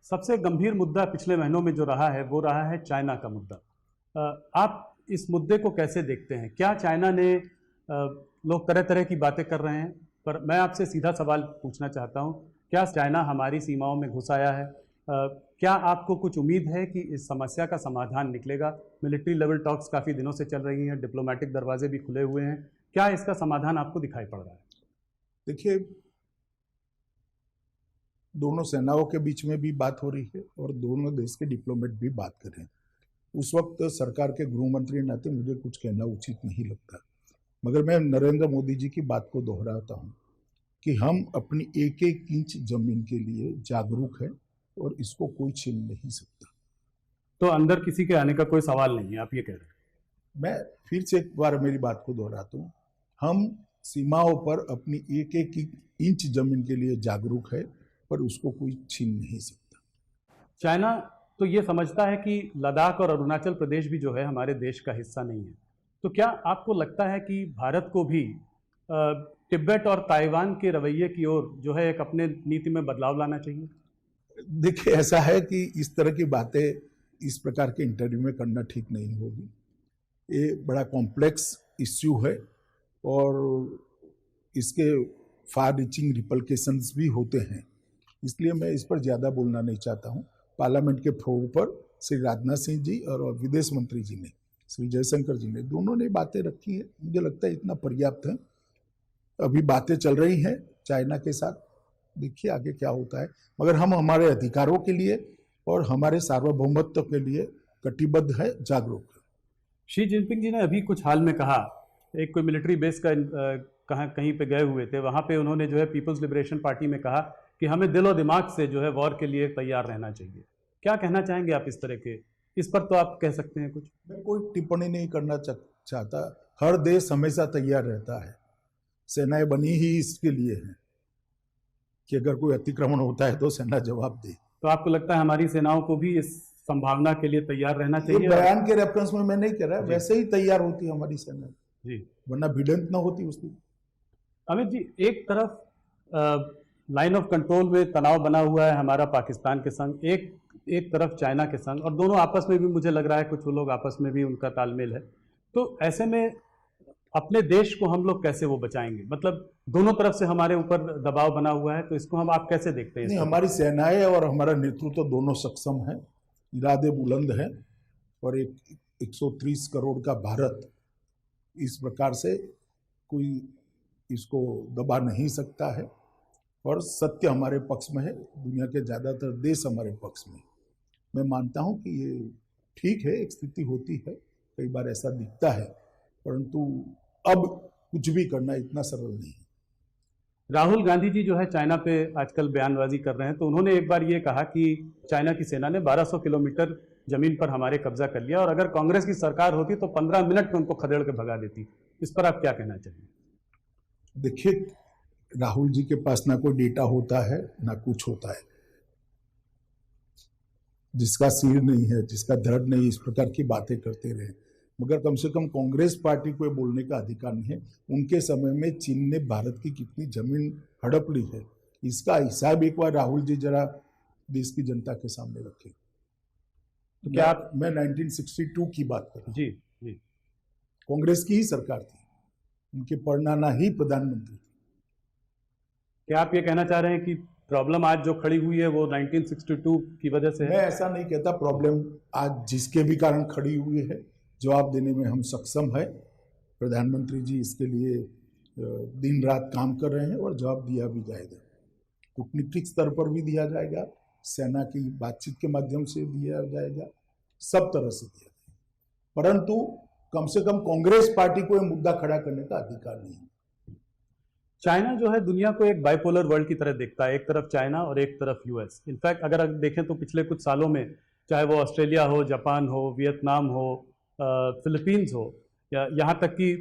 सबसे गंभीर मुद्दा पिछले महीनों में जो रहा है वो रहा है चाइना का मुद्दा। आप इस मुद्दे को कैसे देखते हैं? क्या चाइना ने लोग तरह तरह की बातें कर रहे हैं, पर मैं आपसे सीधा सवाल पूछना चाहता हूं, क्या चाइना हमारी सीमाओं में घुस आया है? क्या आपको कुछ उम्मीद है कि इस समस्या का समाधान निकलेगा? मिलिट्री लेवल टॉक्स काफ़ी दिनों से चल रही हैं, डिप्लोमेटिक दरवाजे भी खुले हुए हैं, क्या इसका समाधान आपको दिखाई पड़ रहा है? देखिए, दोनों सेनाओं के बीच में भी बात हो रही है और दोनों देश के डिप्लोमेट भी बात कर रहे हैं। उस वक्त सरकार के गृह मंत्री नाते मुझे कुछ कहना उचित नहीं लगता, मगर मैं नरेंद्र मोदी जी की बात को दोहराता हूं कि हम अपनी एक एक इंच जमीन के लिए जागरूक हैं और इसको कोई छीन नहीं सकता। तो अंदर किसी के आने का कोई सवाल नहीं है, आप ये कह रहे हैं? मैं फिर से एक बार मेरी बात को दोहराता हूं, हम सीमाओं पर अपनी एक एक इंच जमीन के लिए जागरूक है, पर उसको कोई छीन नहीं सकता। चाइना तो ये समझता है कि लद्दाख और अरुणाचल प्रदेश भी जो है हमारे देश का हिस्सा नहीं है, तो क्या आपको लगता है कि भारत को भी तिब्बत और ताइवान के रवैये की ओर जो है एक अपने नीति में बदलाव लाना चाहिए? देखिए, ऐसा है कि इस तरह की बातें इस प्रकार के इंटरव्यू में करना ठीक नहीं होगी। ये बड़ा कॉम्प्लेक्स इश्यू है और इसके फार रीचिंग रिपल्केशंस भी होते हैं, इसलिए मैं इस पर ज़्यादा बोलना नहीं चाहता हूँ। पार्लियामेंट के फ्लोर पर श्री राजनाथ सिंह जी और विदेश मंत्री जी ने, श्री जयशंकर जी ने, दोनों ने बातें रखी है। मुझे लगता है इतना पर्याप्त है। अभी बातें चल रही हैं चाइना के साथ, देखिए आगे क्या होता है, मगर हम हमारे अधिकारों के लिए और हमारे सार्वभौमत्व के लिए कटिबद्ध है, जागरूक है। शी जिनपिंग जी ने अभी कुछ हाल में कहा, एक कोई मिलिट्री बेस का कहीं पे गए हुए थे, वहां पे उन्होंने जो है पीपल्स लिबरेशन पार्टी में कहा कि हमें दिलो दिमाग से जो है वॉर के लिए तैयार रहना चाहिए। क्या कहना चाहेंगे आप इस तरह के? इस पर तो आप कह सकते हैं कुछ। मैं कोई टिप्पणी नहीं करना चाहता। हर देश हमेशा तैयार रहता है, सेनाएं बनी ही इसके लिए हैं कि अगर कोई अतिक्रमण होता है तो सेना जवाब दे। तो आपको लगता है हमारी सेनाओं को भी इस संभावना के लिए तैयार रहना चाहिए? बयान के रेफरेंस में मैं नहीं कह रहा, वैसे ही तैयार होती है हमारी सेना जी, वरना भिड़ंत ना होती उसकी। अमित जी, एक तरफ लाइन ऑफ कंट्रोल में तनाव बना हुआ है हमारा पाकिस्तान के संग, एक तरफ चाइना के संग, और दोनों आपस में भी मुझे लग रहा है कुछ लोग आपस में भी उनका तालमेल है। तो ऐसे में अपने देश को हम लोग कैसे वो बचाएंगे? मतलब दोनों तरफ से हमारे ऊपर दबाव बना हुआ है, तो इसको हम आप कैसे देखते हैं? नहीं, हमारी सेनाएं और हमारा नेतृत्व दोनों सक्षम है, इरादे बुलंद है, और एक 130 करोड़ का भारत इस प्रकार से कोई इसको दबा नहीं सकता है, और सत्य हमारे पक्ष में है, दुनिया के ज़्यादातर देश हमारे पक्ष में। मैं मानता हूं कि ये ठीक है, एक स्थिति होती है, कई बार ऐसा दिखता है, परंतु अब कुछ भी करना इतना सरल नहीं है। राहुल गांधी जी जो है चाइना पे आजकल बयानबाजी कर रहे हैं, तो उन्होंने एक बार ये कहा कि चाइना की सेना ने 1200 किलोमीटर जमीन पर हमारे कब्जा कर लिया, और अगर कांग्रेस की सरकार होती तो 15 मिनट में उनको खदेड़ के भगा देती। इस पर आप क्या कहना चाहिए? देखिए, राहुल जी के पास ना कोई डेटा होता है ना कुछ होता है। जिसका सिर नहीं है, जिसका धड़ नहीं, इस प्रकार की बातें करते रहे, मगर कम से कम कांग्रेस पार्टी को बोलने का अधिकार नहीं है। उनके समय में चीन ने भारत की कितनी जमीन हड़प ली है, इसका हिसाब एक बार राहुल जी जरा देश की जनता के सामने रखें। तो क्या आप, मैं 1962 की बात कर रहा हूं। जी जी, कांग्रेस की ही सरकार थी, उनके परनाना ही प्रधानमंत्री थे। क्या आप ये कहना चाह रहे हैं कि प्रॉब्लम आज जो खड़ी हुई है वो 1962 की वजह से है? मैं ऐसा नहीं कहता। प्रॉब्लम आज जिसके भी कारण खड़ी हुई है, जवाब देने में हम सक्षम है। प्रधानमंत्री जी इसके लिए दिन रात काम कर रहे हैं और जवाब दिया भी जाएगा। कूटनीतिक स्तर पर भी दिया जाएगा, सेना की बातचीत के माध्यम से दिया जाएगा, सब तरह से दिया जाएगा, परंतु कम से कम कांग्रेस पार्टी को यह मुद्दा खड़ा करने का अधिकार नहीं है। चाइना जो है दुनिया को एक बाइपोलर वर्ल्ड की तरह देखता है, एक तरफ चाइना और एक तरफ यूएस। इनफैक्ट अगर देखें तो पिछले कुछ सालों में चाहे वो ऑस्ट्रेलिया हो, जापान हो, वियतनाम हो, फिलीपींस हो, या यहाँ तक कि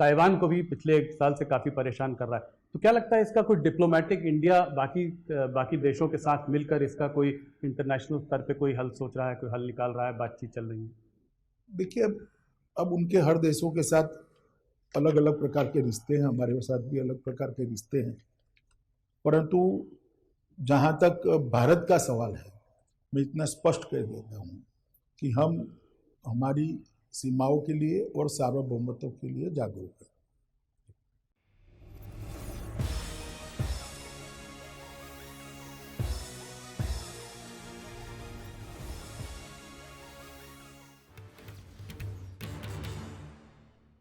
ताइवान को भी पिछले एक साल से काफ़ी परेशान कर रहा है। तो क्या लगता है इसका कोई डिप्लोमेटिक इंडिया बाकी देशों के साथ मिलकर इसका कोई इंटरनेशनल स्तर पे कोई हल सोच रहा है, कोई हल निकाल रहा है, बातचीत चल रही है? देखिए, अब उनके हर देशों के साथ अलग अलग प्रकार के रिश्ते हैं, हमारे साथ भी अलग प्रकार के रिश्ते हैं, परंतु जहाँ तक भारत का सवाल है, मैं इतना स्पष्ट कह देता हूँ कि हम हमारी सीमाओं के लिए और सार्वभौमत्व के लिए जागरूक हैं।